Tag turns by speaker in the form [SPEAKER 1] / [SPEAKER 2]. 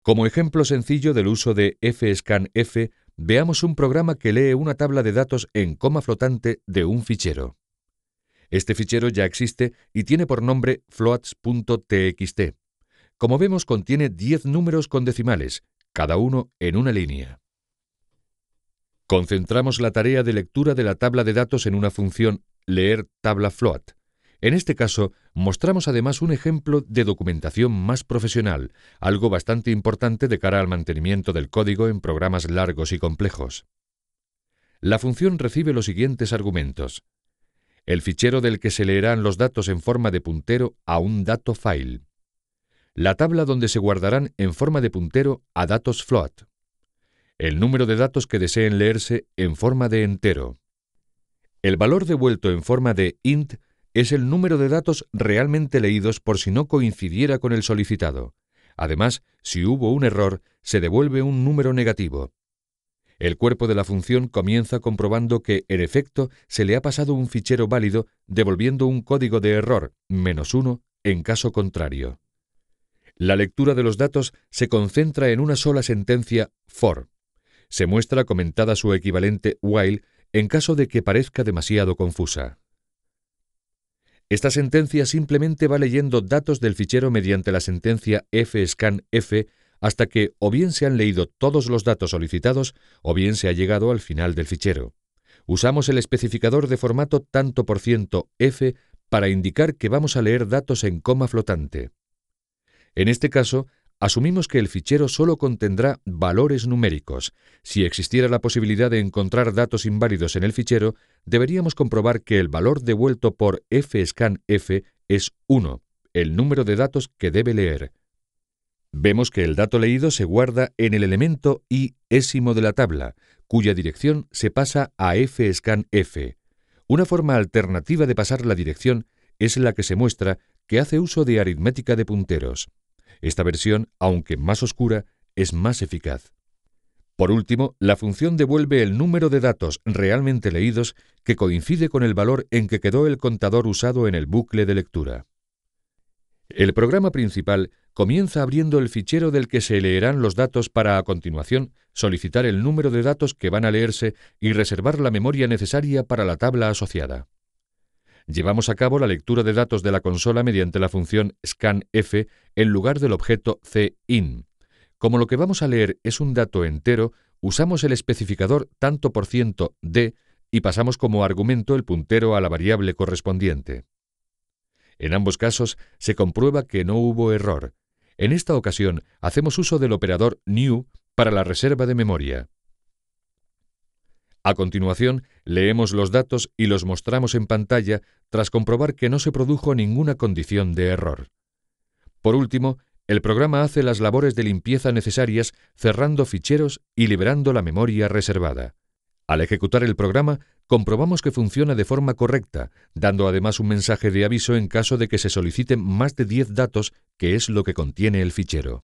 [SPEAKER 1] Como ejemplo sencillo del uso de fscanf, veamos un programa que lee una tabla de datos en coma flotante de un fichero. Este fichero ya existe y tiene por nombre floats.txt. Como vemos, contiene 10 números con decimales, cada uno en una línea. Concentramos la tarea de lectura de la tabla de datos en una función leer tabla float. En este caso, mostramos además un ejemplo de documentación más profesional, algo bastante importante de cara al mantenimiento del código en programas largos y complejos. La función recibe los siguientes argumentos: el fichero del que se leerán los datos en forma de puntero a un dato file, la tabla donde se guardarán en forma de puntero a datos float, el número de datos que deseen leerse en forma de entero. El valor devuelto en forma de int es el número de datos realmente leídos por si no coincidiera con el solicitado. Además, si hubo un error, se devuelve un número negativo. El cuerpo de la función comienza comprobando que, en efecto, se le ha pasado un fichero válido, devolviendo un código de error, -1, en caso contrario. La lectura de los datos se concentra en una sola sentencia for. Se muestra comentada su equivalente while en caso de que parezca demasiado confusa. Esta sentencia simplemente va leyendo datos del fichero mediante la sentencia fscanf hasta que o bien se han leído todos los datos solicitados o bien se ha llegado al final del fichero. Usamos el especificador de formato tanto%f para indicar que vamos a leer datos en coma flotante. En este caso, asumimos que el fichero solo contendrá valores numéricos. Si existiera la posibilidad de encontrar datos inválidos en el fichero, deberíamos comprobar que el valor devuelto por fscanf es 1, el número de datos que debe leer. Vemos que el dato leído se guarda en el elemento i-ésimo de la tabla, cuya dirección se pasa a fscanf. Una forma alternativa de pasar la dirección es la que se muestra, que hace uso de aritmética de punteros. Esta versión, aunque más oscura, es más eficaz. Por último, la función devuelve el número de datos realmente leídos que coincide con el valor en que quedó el contador usado en el bucle de lectura. El programa principal comienza abriendo el fichero del que se leerán los datos para, a continuación, solicitar el número de datos que van a leerse y reservar la memoria necesaria para la tabla asociada. Llevamos a cabo la lectura de datos de la consola mediante la función scanf en lugar del objeto cin. Como lo que vamos a leer es un dato entero, usamos el especificador tanto%d y pasamos como argumento el puntero a la variable correspondiente. En ambos casos se comprueba que no hubo error. En esta ocasión hacemos uso del operador new para la reserva de memoria. A continuación, leemos los datos y los mostramos en pantalla tras comprobar que no se produjo ninguna condición de error. Por último, el programa hace las labores de limpieza necesarias cerrando ficheros y liberando la memoria reservada. Al ejecutar el programa, comprobamos que funciona de forma correcta, dando además un mensaje de aviso en caso de que se soliciten más de 10 datos, que es lo que contiene el fichero.